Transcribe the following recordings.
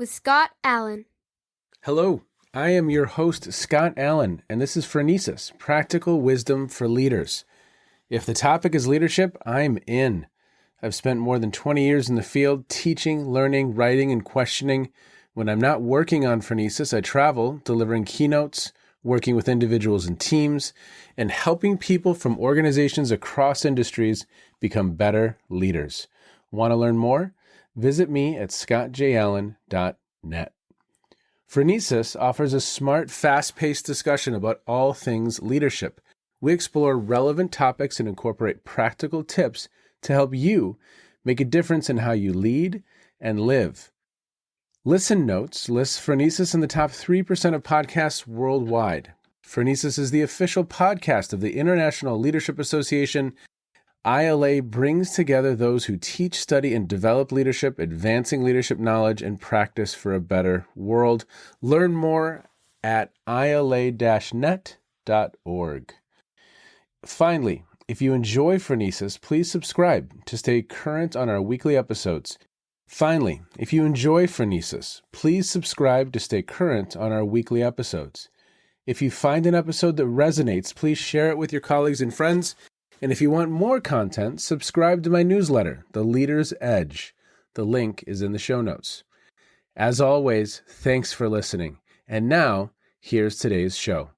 with Scott Allen. Hello, I am your host, Scott Allen, and this is Phronesis, Practical Wisdom for Leaders. If the topic is leadership, I'm in. I've spent more than 20 years in the field teaching, learning, writing, and questioning. When I'm not working on Phronesis, I travel, delivering keynotes, working with individuals and teams, and helping people from organizations across industries become better leaders. Want to learn more? Visit me at scottjallen.net. Phronesis offers a smart, fast-paced discussion about all things leadership. We explore relevant topics and incorporate practical tips to help you make a difference in how you lead and live. Listen Notes lists Phronesis in the top 3% of podcasts worldwide. Phronesis is the official podcast of the International Leadership Association. ILA brings together those who teach, study, and develop leadership, advancing leadership knowledge and practice for a better world. Learn more at ila-net.org. Finally, if you enjoy Phronesis, please subscribe to stay current on our weekly episodes. If you find an episode that resonates, please share it with your colleagues and friends. And if you want more content, subscribe to my newsletter, The Leader's Edge. The link is in the show notes. As always, thanks for listening. And now, here's today's show.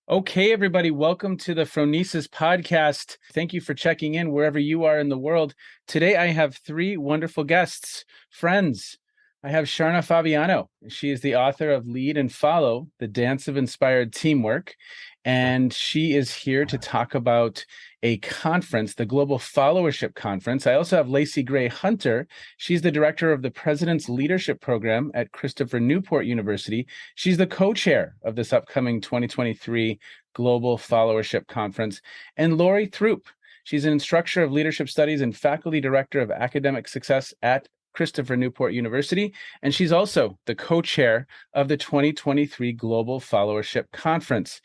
Okay, everybody, welcome to the Phronesis podcast. Thank you for checking in wherever you are in the world. Today, I have three wonderful guests, friends. I have Sharna Fabiano. She is the author of Lead and Follow, The Dance of Inspired Teamwork. And she is here to talk about a conference, the Global Followership Conference. I also have Lacey Hunter. She's the director of the President's Leadership Program at Christopher Newport University. She's the co-chair of this upcoming 2023 Global Followership Conference. And Lori Throupe. She's an instructor of leadership studies and faculty director of academic success at Christopher Newport University, and she's also the co-chair of the 2023 Global Followership Conference.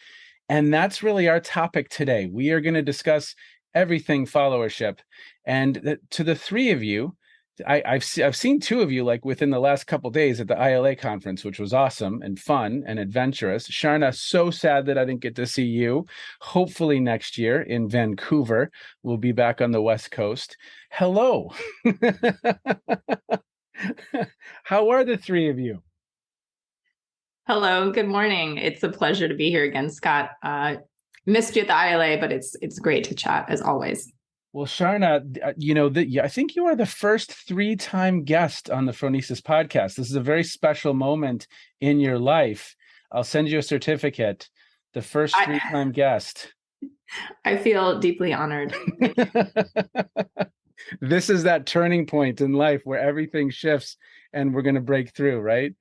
And that's really our topic today. We are going to discuss everything followership. And to the three of you, I've seen two of you like within the last couple of days at the ILA conference, which was awesome and fun and adventurous. Sharna, so sad that I didn't get to see you. Hopefully next year in Vancouver, we'll be back on the West Coast. Hello. How are the three of you? Hello, good morning. It's a pleasure to be here again, Scott. Missed you at the ILA, but it's great to chat as always. Well, Sharna, I think you are the first three-time guest on the Phronesis podcast. This is a very special moment in your life. I'll send you a certificate. The first three-time guest. I feel deeply honored. This is that turning point in life where everything shifts and we're going to break through, right?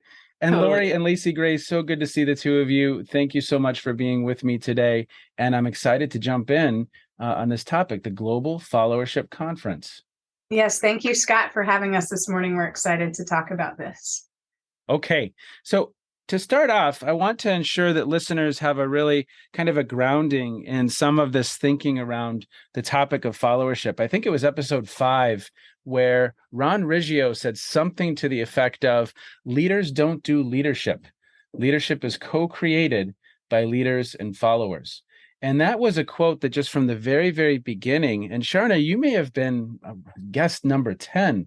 And totally. Lori and Lacey Gray, so good to see the two of you. Thank you so much for being with me today. And I'm excited to jump in on this topic, the Global Followership Conference. Yes, thank you, Scott, for having us this morning. We're excited to talk about this. Okay, so to start off, I want to ensure that listeners have a really kind of a grounding in some of this thinking around the topic of followership. I think it was episode 5 where Ron Riggio said something to the effect of, leaders don't do leadership. Leadership is co-created by leaders and followers. And that was a quote that just from the very, very beginning, and Sharna, you may have been guest number 10,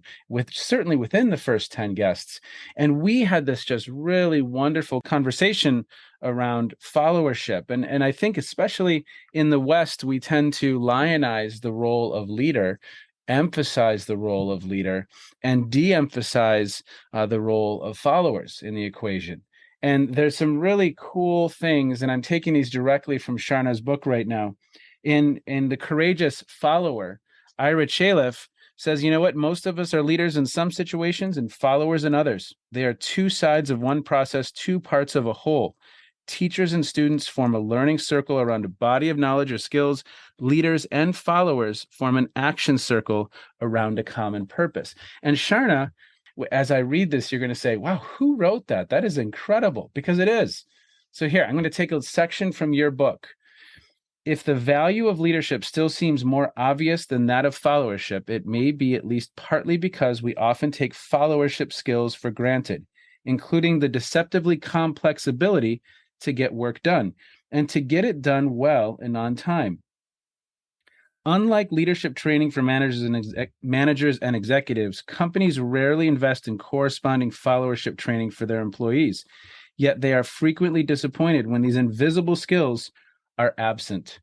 certainly within the first 10 guests. And we had this just really wonderful conversation around followership. And I think especially in the West, we tend to lionize the role of leader, emphasize the role of leader, and de-emphasize the role of followers in the equation. And there's some really cool things, and I'm taking these directly from Sharna's book right now. In The Courageous Follower, Ira Chaleff says, you know what? Most of us are leaders in some situations and followers in others. They are two sides of one process, two parts of a whole. Teachers and students form a learning circle around a body of knowledge or skills. Leaders and followers form an action circle around a common purpose. And Sharna, as I read this, you're going to say, wow, who wrote that? That is incredible, because it is. So here, I'm going to take a section from your book. If the value of leadership still seems more obvious than that of followership, it may be at least partly because we often take followership skills for granted, including the deceptively complex ability to get work done and to get it done well and on time. Unlike leadership training for managers and executives, companies rarely invest in corresponding followership training for their employees. Yet they are frequently disappointed when these invisible skills are absent.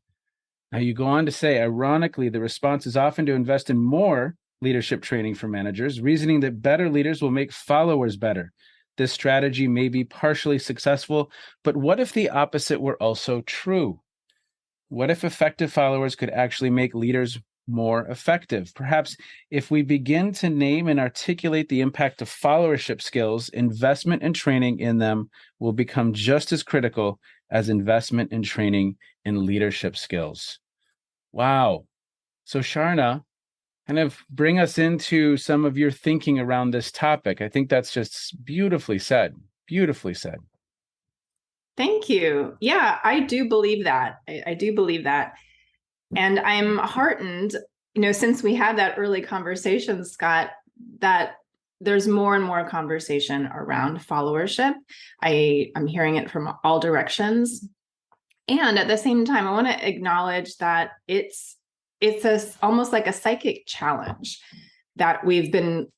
Now, you go on to say, ironically, the response is often to invest in more leadership training for managers, reasoning that better leaders will make followers better. This strategy may be partially successful, but what if the opposite were also true? What if effective followers could actually make leaders more effective? Perhaps if we begin to name and articulate the impact of followership skills, investment and training in them will become just as critical as investment and training in leadership skills. Wow. So Sharna, kind of bring us into some of your thinking around this topic. I think that's just beautifully said. Beautifully said. Thank you. Yeah, I do believe that. I do believe that. And I'm heartened, since we had that early conversation, Scott, that there's more and more conversation around followership. I'm hearing it from all directions. And at the same time, I want to acknowledge that it's almost like a psychic challenge that we've been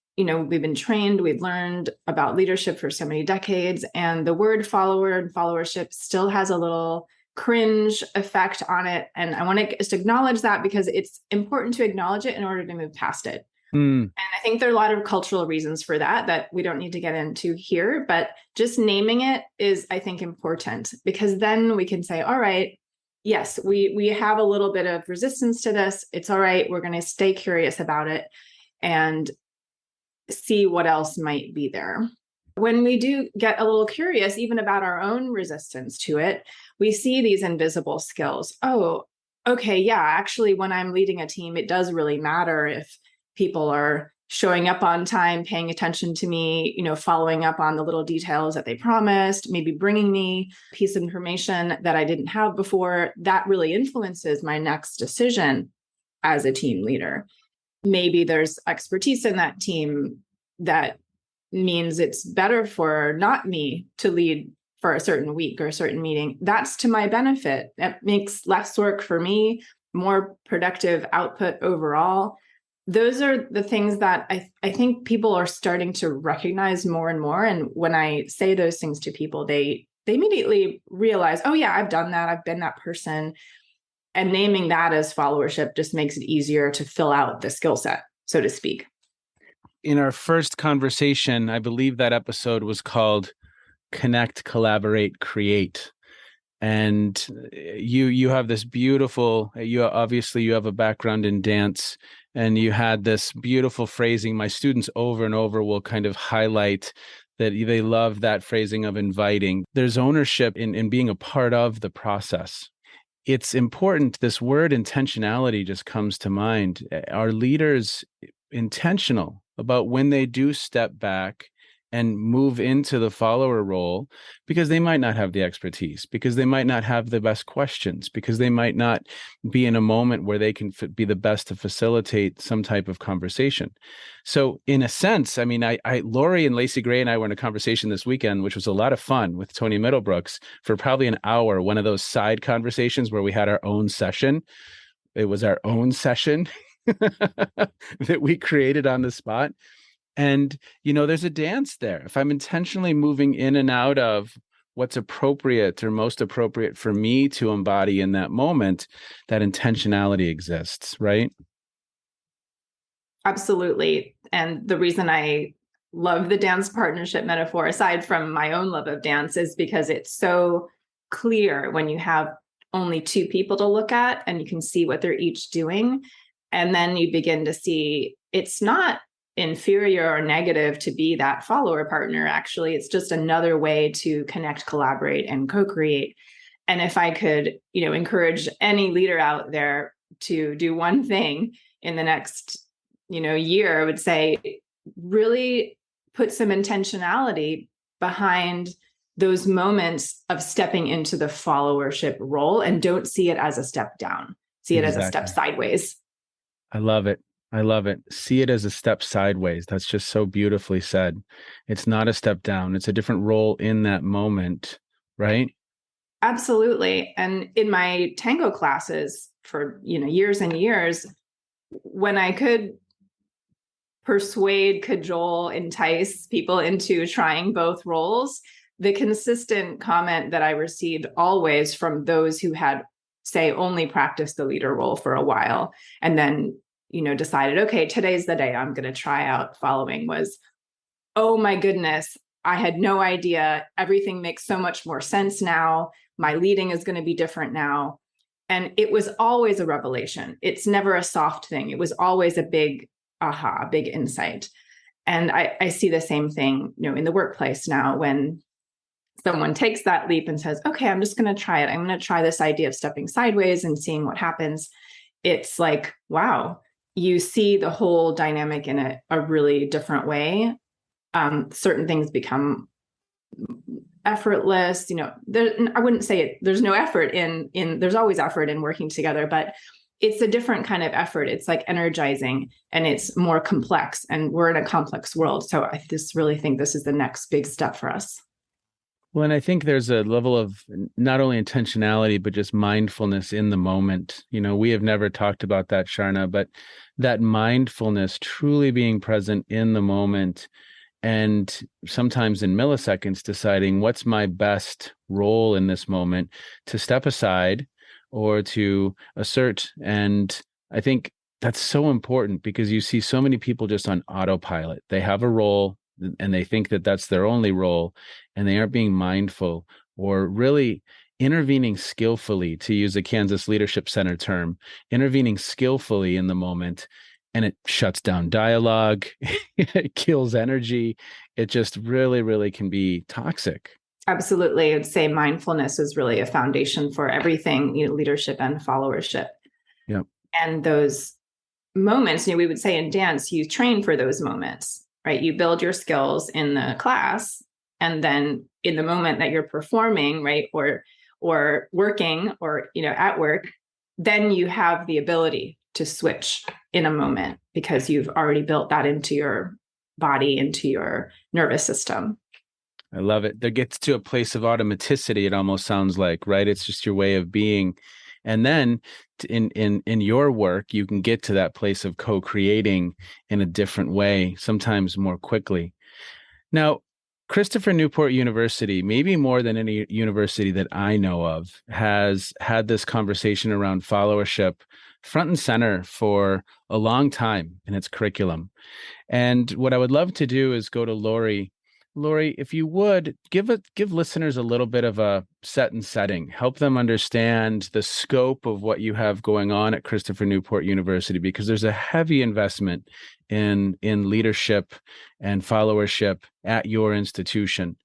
trained, we've learned about leadership for so many decades, and the word follower and followership still has a little cringe effect on it. And I want to just acknowledge that because it's important to acknowledge it in order to move past it. And I think there are a lot of cultural reasons for that we don't need to get into here, but just naming it is, I think, important, because then we can say, all right, yes, we have a little bit of resistance to this. It's all right. We're going to stay curious about it and see what else might be there. When we do get a little curious, even about our own resistance to it, we see these invisible skills. Oh, okay, yeah, actually, when I'm leading a team, it does really matter if people are showing up on time, paying attention to me, following up on the little details that they promised, maybe bringing me a piece of information that I didn't have before. That really influences my next decision as a team leader. Maybe there's expertise in that team that means it's better for not me to lead for a certain week or a certain meeting. That's to my benefit. That makes less work for me, more productive output overall. Those are the things that I think people are starting to recognize more and more. And when I say those things to people, they immediately realize, oh yeah, I've done that. I've been that person. And naming that as followership just makes it easier to fill out the skill set, so to speak. In our first conversation, I believe that episode was called Connect, Collaborate, Create. And you have this beautiful, you have a background in dance, and you had this beautiful phrasing. My students over and over will kind of highlight that they love that phrasing of inviting. There's ownership in being a part of the process. It's important. This word intentionality just comes to mind. Are leaders intentional about when they do step back and move into the follower role, because they might not have the expertise, because they might not have the best questions, because they might not be in a moment where they can be the best to facilitate some type of conversation. So in a sense, I mean, Lori and Lacey Gray and I were in a conversation this weekend, which was a lot of fun, with Tony Middlebrooks for probably an hour, one of those side conversations where we had our own session. It was our own session that we created on the spot. And, there's a dance there. If I'm intentionally moving in and out of what's appropriate or most appropriate for me to embody in that moment, that intentionality exists, right? Absolutely. And the reason I love the dance partnership metaphor, aside from my own love of dance, is because it's so clear when you have only two people to look at and you can see what they're each doing. And then you begin to see it's not inferior or negative to be that follower partner. Actually, it's just another way to connect, collaborate, and co-create. And if I could, encourage any leader out there to do one thing in the next, year, I would say really put some intentionality behind those moments of stepping into the followership role and don't see it as a step down, see it as a step sideways. I love it. I love it. See it as a step sideways. That's just so beautifully said. It's not a step down. It's a different role in that moment, right? Absolutely. And in my tango classes for, years and years, when I could persuade, cajole, entice people into trying both roles, the consistent comment that I received always from those who had, say, only practiced the leader role for a while and then decided, okay, today's the day I'm going to try out following was, oh my goodness, I had no idea. Everything makes so much more sense now. My leading is going to be different now. And it was always a revelation. It's never a soft thing. It was always a big aha, big insight. And I see the same thing, in the workplace now when someone takes that leap and says, okay, I'm just going to try it. I'm going to try this idea of stepping sideways and seeing what happens. It's like, wow, you see the whole dynamic in a really different way. Certain things become effortless. I wouldn't say there's no effort in there's always effort in working together, but it's a different kind of effort. It's like energizing and it's more complex, and we're in a complex world. So I just really think this is the next big step for us. Well, and I think there's a level of not only intentionality, but just mindfulness in the moment. We have never talked about that, Sharna, but that mindfulness, truly being present in the moment, and sometimes in milliseconds deciding what's my best role in this moment to step aside or to assert. And I think that's so important because you see so many people just on autopilot. They have a role and they think that that's their only role, and they aren't being mindful or really intervening skillfully, to use a Kansas Leadership Center term, intervening skillfully in the moment. And it shuts down dialogue, it kills energy. It just really, really can be toxic. Absolutely. I'd say mindfulness is really a foundation for everything, leadership and followership. Yeah. And those moments, we would say in dance, you train for those moments, right? You build your skills in the class, and then in the moment that you're performing, right, or working, or at work, then you have the ability to switch in a moment because you've already built that into your body, into your nervous system. I love it. There gets to a place of automaticity, it almost sounds like, right? It's just your way of being. And then in your work, you can get to that place of co-creating in a different way, sometimes more quickly. Now, Christopher Newport University, maybe more than any university that I know of, has had this conversation around followership front and center for a long time in its curriculum. And what I would love to do is go to Lori. Lori, if you would give listeners a little bit of a set and setting, help them understand the scope of what you have going on at Christopher Newport University, because there's a heavy investment in leadership and followership at your institution.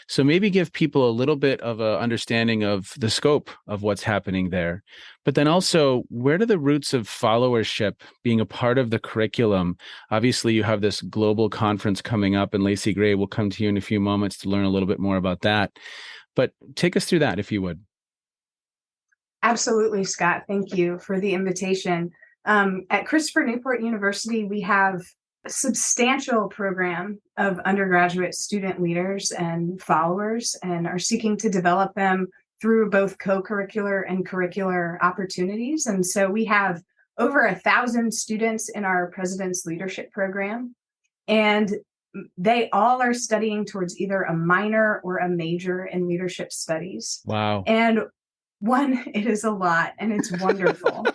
So maybe give people a little bit of an understanding of the scope of what's happening there. But then also, where do the roots of followership being a part of the curriculum? Obviously, you have this global conference coming up, and Lacey Gray will come to you in a few moments to learn a little bit more about that. But take us through that, if you would. Absolutely, Scott. Thank you for the invitation. At Christopher Newport University, we have a substantial program of undergraduate student leaders and followers, and are seeking to develop them through both co-curricular and curricular opportunities. And so we have over 1,000 students in our President's Leadership Program, and they all are studying towards either a minor or a major in leadership studies. Wow. And it is a lot, and it's wonderful.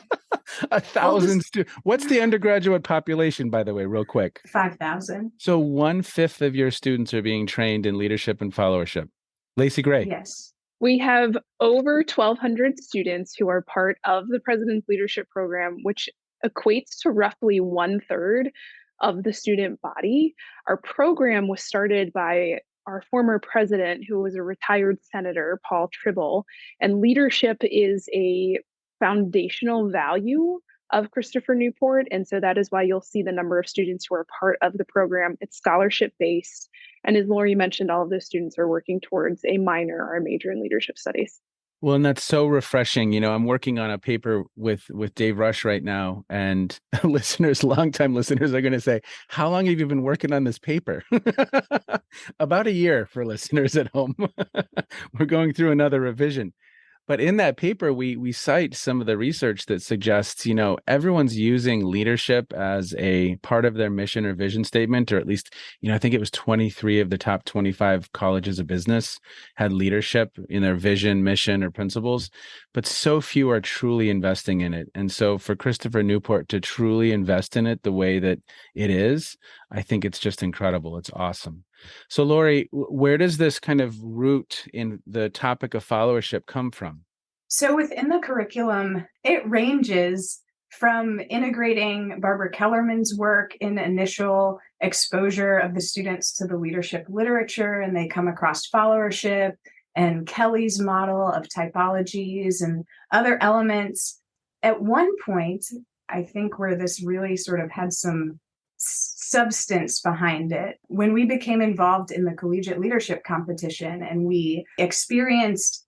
1,000 students. What's the undergraduate population, by the way, real quick? 5,000. So 1/5 of your students are being trained in leadership and followership. Lacey Gray. Yes. We have over 1,200 students who are part of the President's Leadership Program, which equates to roughly 1/3 of the student body. Our program was started by our former president, who was a retired senator, Paul Tribble, and leadership is a foundational value of Christopher Newport. And so that is why you'll see the number of students who are part of the program. It's scholarship based. And as Lori mentioned, all of those students are working towards a minor or a major in leadership studies. Well, and that's so refreshing. I'm working on a paper with Dave Rush right now, and longtime listeners are going to say, "How long have you been working on this paper?" About a year for listeners at home. We're going through another revision. But in that paper, we cite some of the research that suggests, everyone's using leadership as a part of their mission or vision statement, or at least, I think it was 23 of the top 25 colleges of business had leadership in their vision, mission, or principles, but so few are truly investing in it. And so for Christopher Newport to truly invest in it the way that it is, I think it's just incredible. It's awesome. So, Lori, where does this kind of root in the topic of followership come from? So within the curriculum, it ranges from integrating Barbara Kellerman's work in initial exposure of the students to the leadership literature, and they come across followership and Kelly's model of typologies and other elements. At one point, I think where this really sort of had some substance behind it, when we became involved in the collegiate leadership competition and we experienced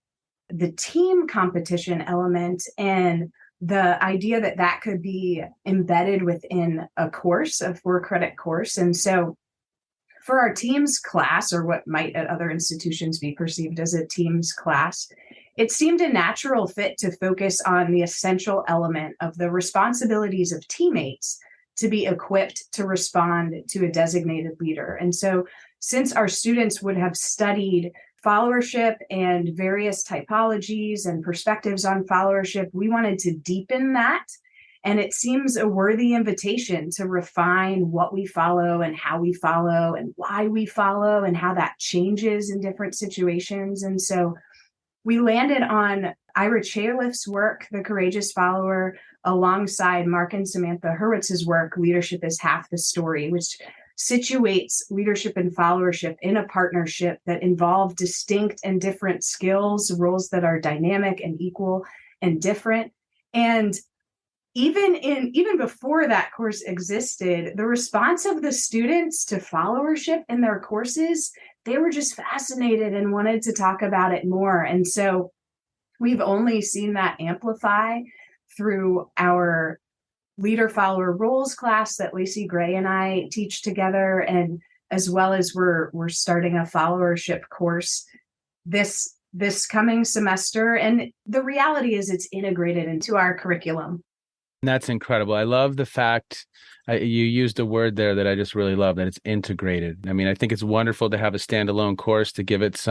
the team competition element and the idea that that could be embedded within a course, a 4-credit course. And so for our teams class, or what might at other institutions be perceived as a teams class, it seemed a natural fit to focus on the essential element of the responsibilities of teammates to be equipped to respond to a designated leader. And so since our students would have studied followership and various typologies and perspectives on followership, we wanted to deepen that. And it seems a worthy invitation to refine what we follow and how we follow and why we follow and how that changes in different situations. And so we landed on Ira Chaleff's work, The Courageous Follower, alongside Mark and Samantha Hurwitz's work, Leadership is Half the Story, which situates leadership and followership in a partnership that involve distinct and different skills, roles that are dynamic and equal and different. And even before that course existed, the response of the students to followership in their courses, they were just fascinated and wanted to talk about it more. And so we've only seen that amplify through our leader follower roles class that Lacey Gray and I teach together, and as well as we're starting a followership course this coming semester. And the reality is it's integrated into our curriculum. That's incredible. I love the fact you used a word there that I just really love, that it's integrated. I mean, I think it's wonderful to have a standalone course to give it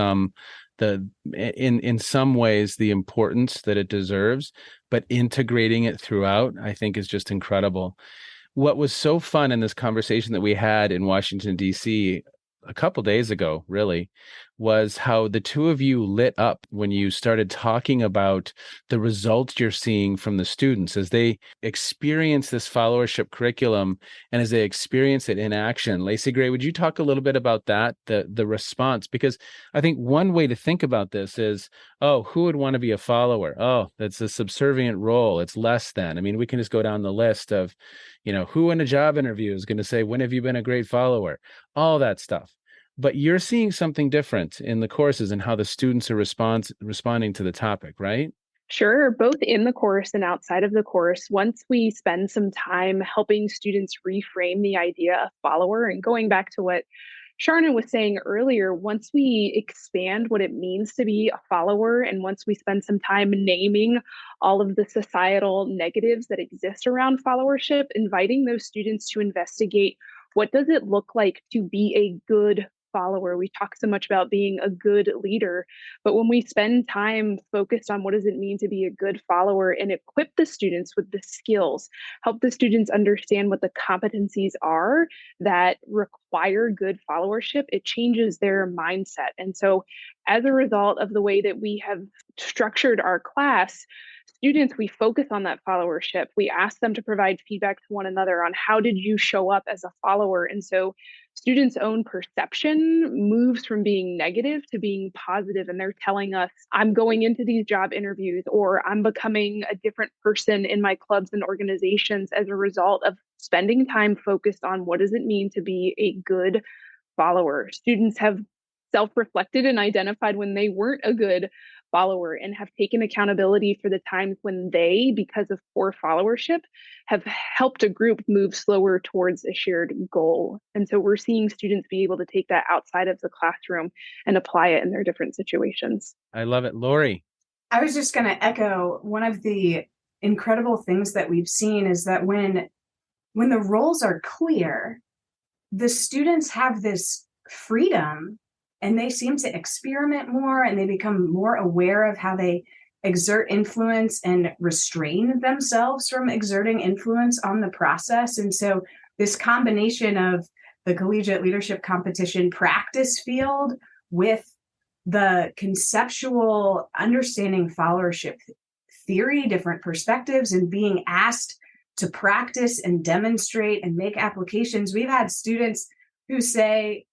in some ways the importance that it deserves, but integrating it throughout, I think, is just incredible. What was so fun in this conversation that we had in Washington, D.C. a couple days ago, really, was how the two of you lit up when you started talking about the results you're seeing from the students as they experience this followership curriculum and as they experience it in action. Lacey Gray, would you talk a little bit about that, the response? Because I think one way to think about this is, oh, who would want to be a follower? Oh, that's a subservient role. It's less than. I mean, we can just go down the list of, who in a job interview is going to say, when have you been a great follower? All that stuff. But you're seeing something different in the courses and how the students are responding to the topic, right? Sure, both in the course and outside of the course. Once we spend some time helping students reframe the idea of follower, and going back to what Sharna was saying earlier, once we expand what it means to be a follower, and once we spend some time naming all of the societal negatives that exist around followership, inviting those students to investigate, what does it look like to be a good follower? We talk so much about being a good leader, but when we spend time focused on what does it mean to be a good follower and equip the students with the skills, help the students understand what the competencies are that require good followership, it changes their mindset. And so as a result of the way that we have structured our class, students, we focus on that followership. We ask them to provide feedback to one another on how did you show up as a follower. And so students' own perception moves from being negative to being positive. And they're telling us, I'm going into these job interviews, or I'm becoming a different person in my clubs and organizations as a result of spending time focused on what does it mean to be a good follower. Students have self-reflected and identified when they weren't a good follower and have taken accountability for the times when they, because of poor followership, have helped a group move slower towards a shared goal. And so we're seeing students be able to take that outside of the classroom and apply it in their different situations. I love it. Lori. I was just going to echo one of the incredible things that we've seen is that when the roles are clear, the students have this freedom and they seem to experiment more, and they become more aware of how they exert influence and restrain themselves from exerting influence on the process. And so this combination of the collegiate leadership competition practice field with the conceptual understanding followership theory, different perspectives, and being asked to practice and demonstrate and make applications. We've had students who say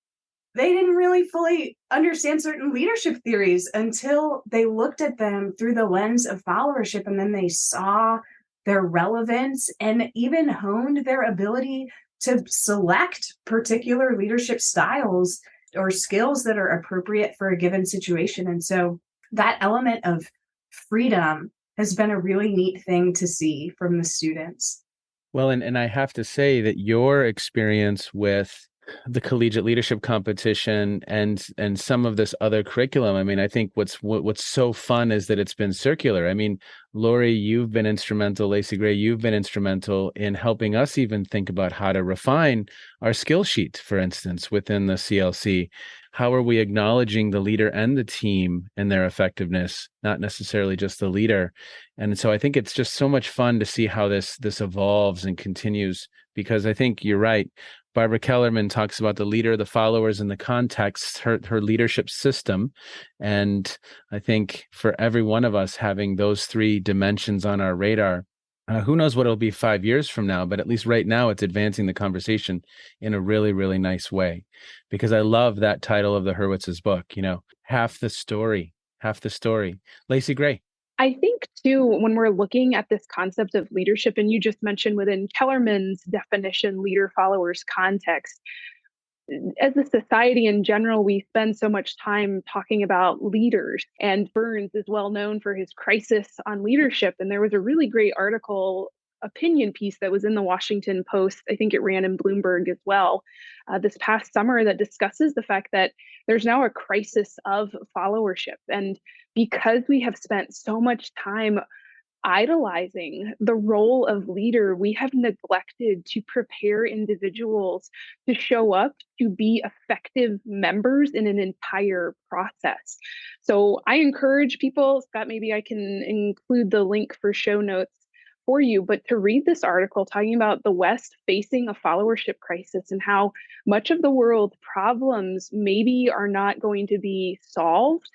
they didn't really fully understand certain leadership theories until they looked at them through the lens of followership, and then they saw their relevance and even honed their ability to select particular leadership styles or skills that are appropriate for a given situation. And so that element of freedom has been a really neat thing to see from the students. Well, and I have to say that your experience with the collegiate leadership competition and some of this other curriculum, I mean, I think what's so fun is that it's been circular. I mean, Lori, you've been instrumental. Lacey Gray, you've been instrumental in helping us even think about how to refine our skill sheet, for instance, within the CLC. How are we acknowledging the leader and the team and their effectiveness, not necessarily just the leader? And so I think it's just so much fun to see how this evolves and continues, because I think you're right. Barbara Kellerman talks about the leader, the followers, and the context, her leadership system. And I think for every one of us having those three dimensions on our radar, who knows what it'll be 5 years from now, but at least right now it's advancing the conversation in a really, really nice way. Because I love that title of the Hurwitz's book, half the story. Lacey Gray. I think, too, when we're looking at this concept of leadership, and you just mentioned within Kellerman's definition, leader followers context, as a society in general, we spend so much time talking about leaders, and Burns is well known for his crisis on leadership. And there was a really great opinion piece that was in the Washington Post. I think it ran in Bloomberg as well, this past summer, that discusses the fact that there's now a crisis of followership. And because we have spent so much time idolizing the role of leader, we have neglected to prepare individuals to show up to be effective members in an entire process. So I encourage people, Scott, maybe I can include the link for show notes for you, but to read this article talking about the West facing a followership crisis and how much of the world's problems maybe are not going to be solved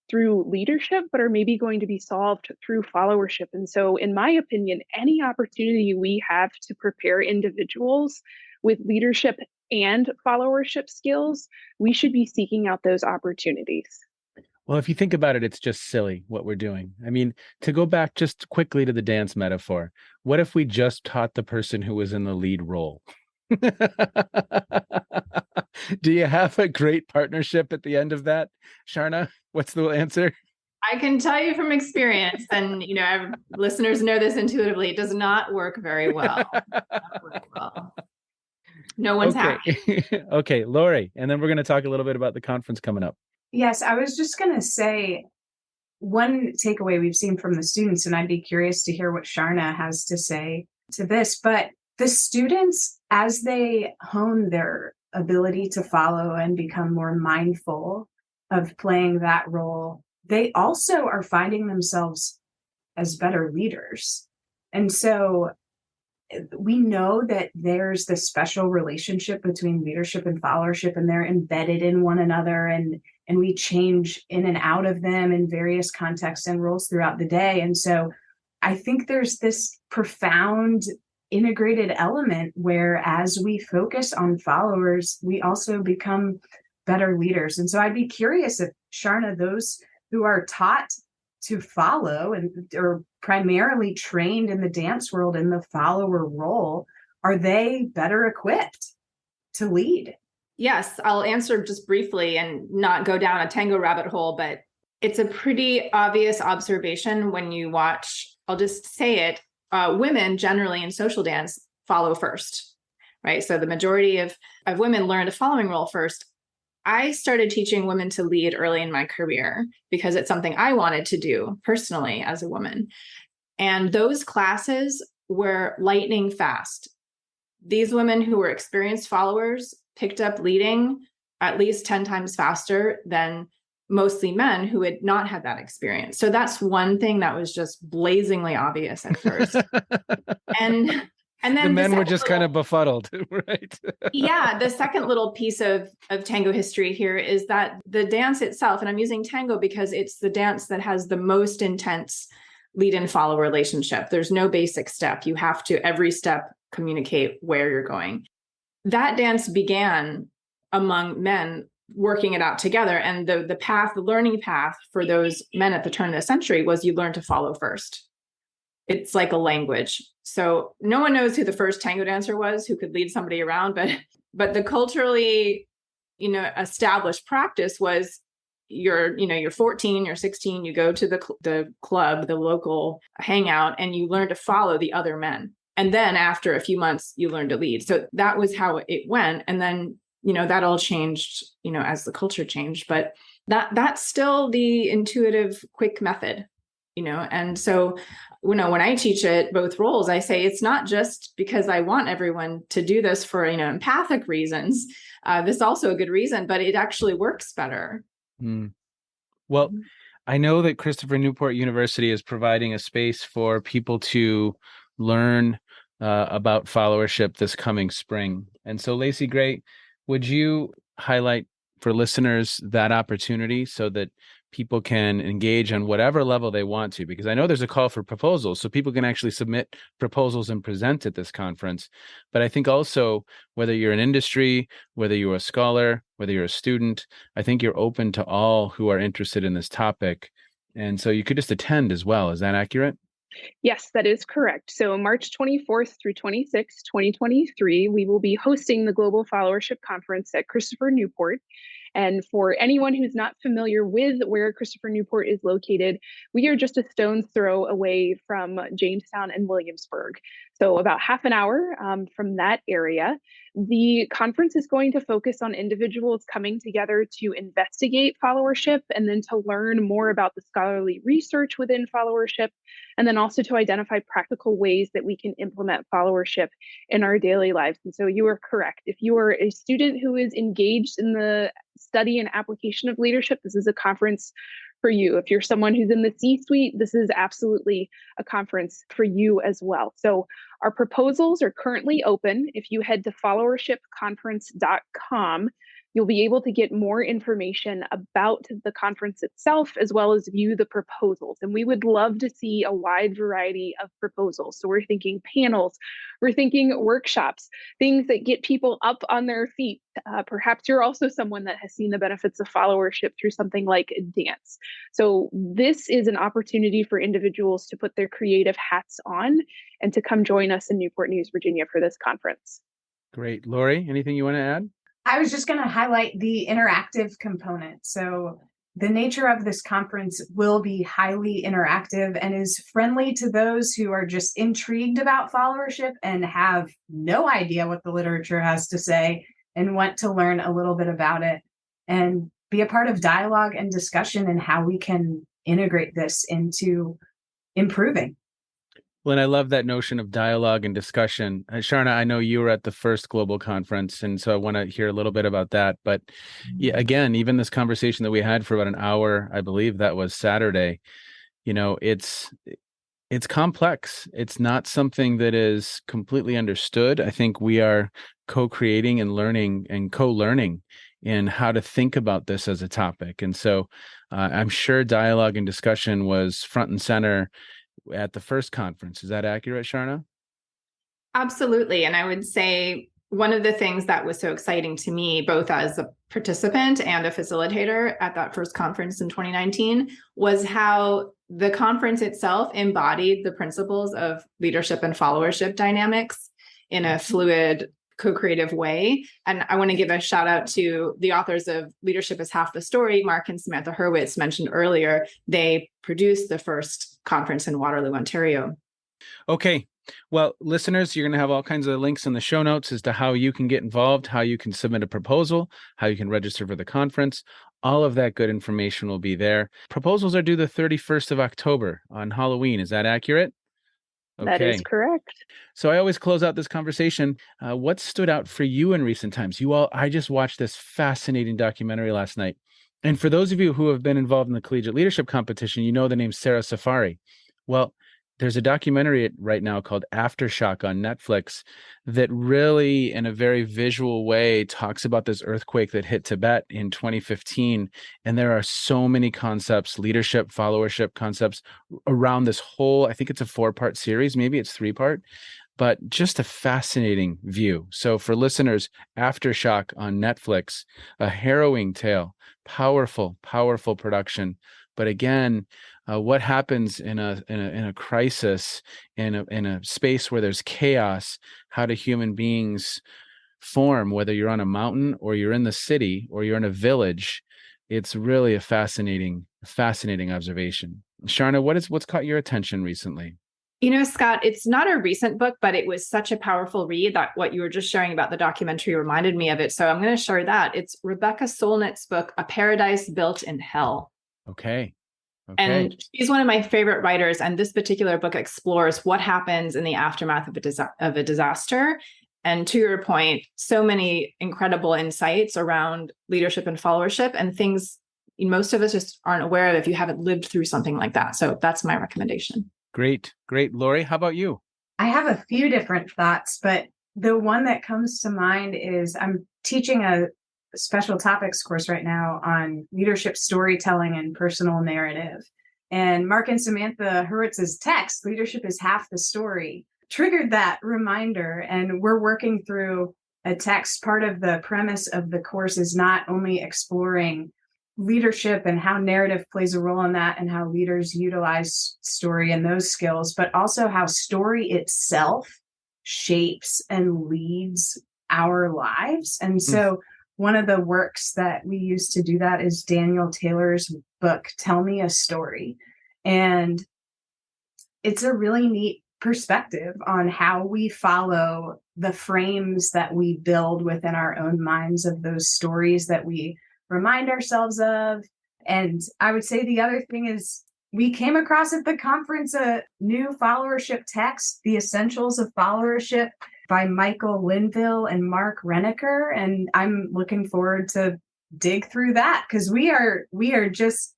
through leadership, but are maybe going to be solved through followership. And so, in my opinion, any opportunity we have to prepare individuals with leadership and followership skills, we should be seeking out those opportunities. Well, if you think about it, it's just silly what we're doing. I mean, to go back just quickly to the dance metaphor, what if we just taught the person who was in the lead role? Do you have a great partnership at the end of that, Sharna? What's the answer? I can tell you from experience, and listeners know this intuitively, it does not work very well. No one's happy. Okay, Lori, and then we're going to talk a little bit about the conference coming up. Yes, I was just going to say one takeaway we've seen from the students, and I'd be curious to hear what Sharna has to say to this, but the students, as they hone their ability to follow and become more mindful of playing that role, they also are finding themselves as better leaders. And so we know that there's this special relationship between leadership and followership, and they're embedded in one another. And and we change in and out of them in various contexts and roles throughout the day. And so I think there's this profound integrated element where as we focus on followers, we also become better leaders. And so I'd be curious if, Sharna, those who are taught to follow and are primarily trained in the dance world in the follower role, are they better equipped to lead? Yes, I'll answer just briefly and not go down a tango rabbit hole, but it's a pretty obvious observation when you watch, I'll just say it, women generally in social dance follow first, right? So the majority of women learn a following role first. I started teaching women to lead early in my career because it's something I wanted to do personally as a woman. And those classes were lightning fast. These women who were experienced followers picked up leading at least 10 times faster than mostly men who had not had that experience. So that's one thing that was just blazingly obvious at first. and then the men were just kind of befuddled, right? Yeah. The second little piece of tango history here is that the dance itself, and I'm using tango because it's the dance that has the most intense lead and follow relationship. There's no basic step. You have to every step communicate where you're going. That dance began among men working it out together. And the path, the learning path for those men at the turn of the century was you learn to follow first. It's like a language. So no one knows who the first tango dancer was who could lead somebody around, but the culturally, established practice was you're 14, you're 16, you go to the club, the local hangout, and you learn to follow the other men. And then after a few months, you learn to lead. So that was how it went. And then, that all changed, as the culture changed, but that's still the intuitive, quick method, and so, when I teach it, both roles, I say, it's not just because I want everyone to do this for, empathic reasons. This is also a good reason, but it actually works better. Well, I know that Christopher Newport University is providing a space for people to learn about followership this coming spring. And so, Lacey Gray, would you highlight for listeners that opportunity so that people can engage on whatever level they want to? Because I know there's a call for proposals, so people can actually submit proposals and present at this conference. But I think also, whether you're in industry, whether you're a scholar, whether you're a student, I think you're open to all who are interested in this topic. And so you could just attend as well. Is that accurate? Yes, that is correct. So March 24th through 26th, 2023, we will be hosting the Global Followership Conference at Christopher Newport. And for anyone who's not familiar with where Christopher Newport is located, we are just a stone's throw away from Jamestown and Williamsburg. So about half an hour from that area. The conference is going to focus on individuals coming together to investigate followership and then to learn more about the scholarly research within followership, and then also to identify practical ways that we can implement followership in our daily lives. And so you are correct. If you are a student who is engaged in the study and application of leadership, this is a conference for you. If you're someone who's in the C-suite, this is absolutely a conference for you as well. So our proposals are currently open. If you head to followershipconference.com, you'll be able to get more information about the conference itself, as well as view the proposals. And we would love to see a wide variety of proposals. So we're thinking panels, we're thinking workshops, things that get people up on their feet. Perhaps you're also someone that has seen the benefits of followership through something like dance. So this is an opportunity for individuals to put their creative hats on and to come join us in Newport News, Virginia for this conference. Great. Lori, anything you want to add? I was just going to highlight the interactive component. So the nature of this conference will be highly interactive and is friendly to those who are just intrigued about followership and have no idea what the literature has to say and want to learn a little bit about it and be a part of dialogue and discussion and how we can integrate this into improving. Well, and I love that notion of dialogue and discussion. Sharna, I know you were at the first global conference, and so I want to hear a little bit about that. But yeah, again, even this conversation that we had for about an hour, I believe that was Saturday, it's complex. It's not something that is completely understood. I think we are co-creating and learning and co-learning in how to think about this as a topic. And so I'm sure dialogue and discussion was front and center at the first conference. Is that accurate, Sharna? Absolutely. And I would say one of the things that was so exciting to me, both as a participant and a facilitator at that first conference in 2019, was how the conference itself embodied the principles of leadership and followership dynamics in a fluid, co-creative way. And I want to give a shout out to the authors of Leadership is Half the Story, Mark and Samantha Hurwitz mentioned earlier. They produced the first conference in Waterloo, Ontario. Okay. Well, listeners, you're going to have all kinds of links in the show notes as to how you can get involved, how you can submit a proposal, how you can register for the conference. All of that good information will be there. Proposals are due the 31st of October on Halloween. Is that accurate? Okay. That is correct. So I always close out this conversation. What stood out for you in recent times? I just watched this fascinating documentary last night. And for those of you who have been involved in the collegiate leadership competition, you know the name Sarah Safari. Well, there's a documentary right now called Aftershock on Netflix that really, in a very visual way, talks about this earthquake that hit Tibet in 2015. And there are so many concepts, leadership, followership concepts around this whole, I think it's a 4-part series, maybe it's 3-part, but just a fascinating view. So for listeners, Aftershock on Netflix, a harrowing tale, powerful, powerful production. But again, what happens in a crisis, in a space where there's chaos? How do human beings form? Whether you're on a mountain or you're in the city or you're in a village, it's really a fascinating observation. Sharna, what's caught your attention recently? You know, Scott, it's not a recent book, but it was such a powerful read that what you were just sharing about the documentary reminded me of it. So I'm going to share that. It's Rebecca Solnit's book, A Paradise Built in Hell. Okay. And she's one of my favorite writers. And this particular book explores what happens in the aftermath of a disaster. And to your point, so many incredible insights around leadership and followership and things most of us just aren't aware of if you haven't lived through something like that. So that's my recommendation. Great. Lori, how about you? I have a few different thoughts, but the one that comes to mind is I'm teaching a special topics course right now on leadership storytelling and personal narrative. And Mark and Samantha Hurwitz's text, Leadership is Half the Story, triggered that reminder. And we're working through a text. Part of the premise of the course is not only exploring leadership and how narrative plays a role in that and how leaders utilize story and those skills, but also how story itself shapes and leads our lives. And so one of the works that we use to do that is Daniel Taylor's book, Tell Me a Story. And it's a really neat perspective on how we follow the frames that we build within our own minds of those stories that we remind ourselves of. And I would say the other thing is we came across at the conference a new followership text, The Essentials of Followership by Michael Linville and Mark Renneker. And I'm looking forward to dig through that because we are just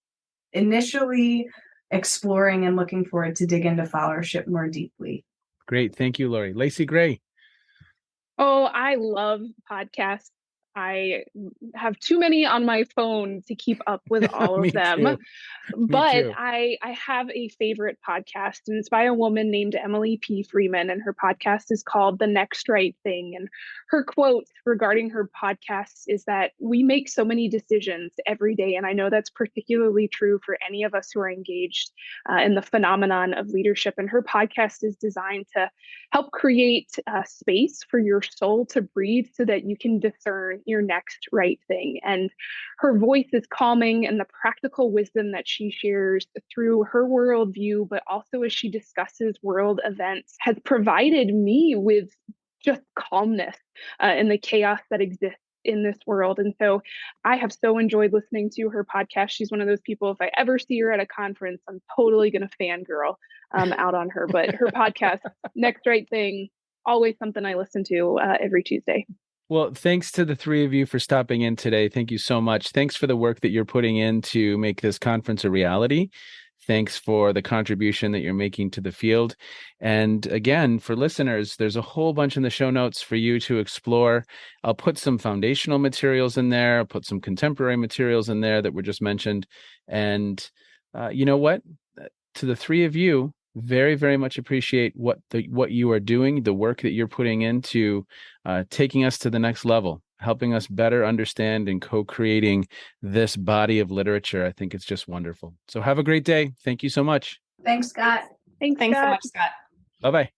initially exploring and looking forward to dig into followership more deeply. Great. Thank you, Lori. Lacey Gray. Oh, I love podcasts. I have too many on my phone to keep up with all of them. Too. But I have a favorite podcast, and it's by a woman named Emily P. Freeman, and her podcast is called The Next Right Thing. And her quote regarding her podcast is that we make so many decisions every day. And I know that's particularly true for any of us who are engaged in the phenomenon of leadership. And her podcast is designed to help create a space for your soul to breathe so that you can discern your next right thing. And her voice is calming, and the practical wisdom that she shares through her worldview, but also as she discusses world events, has provided me with just calmness in the chaos that exists in this world. And so I have so enjoyed listening to her podcast. She's one of those people, if I ever see her at a conference, I'm totally going to fangirl out on her. But her podcast, Next Right Thing, always something I listen to every Tuesday. Well, thanks to the three of you for stopping in today. Thank you so much. Thanks for the work that you're putting in to make this conference a reality. Thanks for the contribution that you're making to the field. And again, for listeners, there's a whole bunch in the show notes for you to explore. I'll put some foundational materials in there. I'll put some contemporary materials in there that were just mentioned. And you know what? To the three of you, very, very much appreciate what you are doing, the work that you're putting into taking us to the next level, helping us better understand and co-creating this body of literature. I think it's just wonderful. So have a great day. Thank you so much. Thanks, Scott. Thanks so much, Scott. Bye-bye.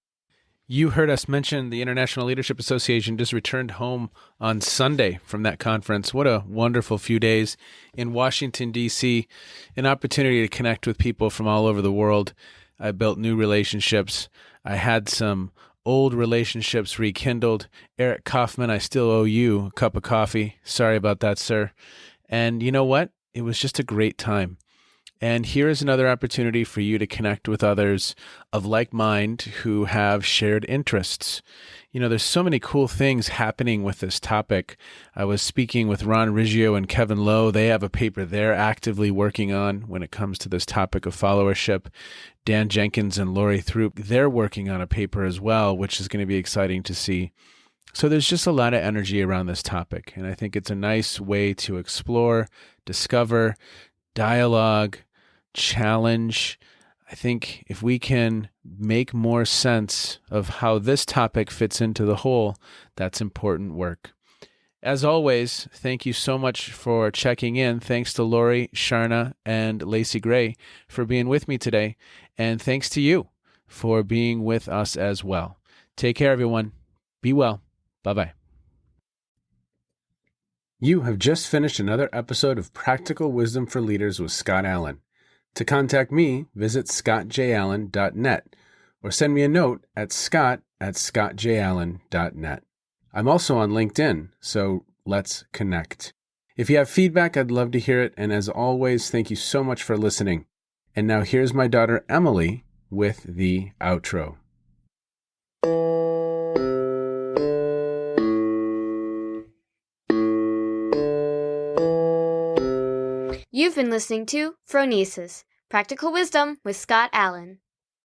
You heard us mention the International Leadership Association just returned home on Sunday from that conference. What a wonderful few days in Washington, D.C., an opportunity to connect with people from all over the world. I built new relationships. I had some old relationships rekindled. Eric Kaufman, I still owe you a cup of coffee. Sorry about that, sir. And you know what? It was just a great time. And here is another opportunity for you to connect with others of like mind who have shared interests. You know, there's so many cool things happening with this topic. I was speaking with Ron Riggio and Kevin Lowe. They have a paper they're actively working on when it comes to this topic of followership. Dan Jenkins and Lori Throupe, they're working on a paper as well, which is going to be exciting to see. So there's just a lot of energy around this topic. And I think it's a nice way to explore, discover, dialogue, challenge. I think if we can make more sense of how this topic fits into the whole, that's important work. As always, thank you so much for checking in. Thanks to Lori, Sharna, and Lacey Gray for being with me today. And thanks to you for being with us as well. Take care, everyone. Be well. Bye-bye. You have just finished another episode of Practical Wisdom for Leaders with Scott Allen. To contact me, visit scottjallen.net or send me a note at scott@scottjallen.net. I'm also on LinkedIn, so let's connect. If you have feedback, I'd love to hear it. And as always, thank you so much for listening. And now here's my daughter, Emily, with the outro. You've been listening to Phronesis, Practical Wisdom with Scott Allen.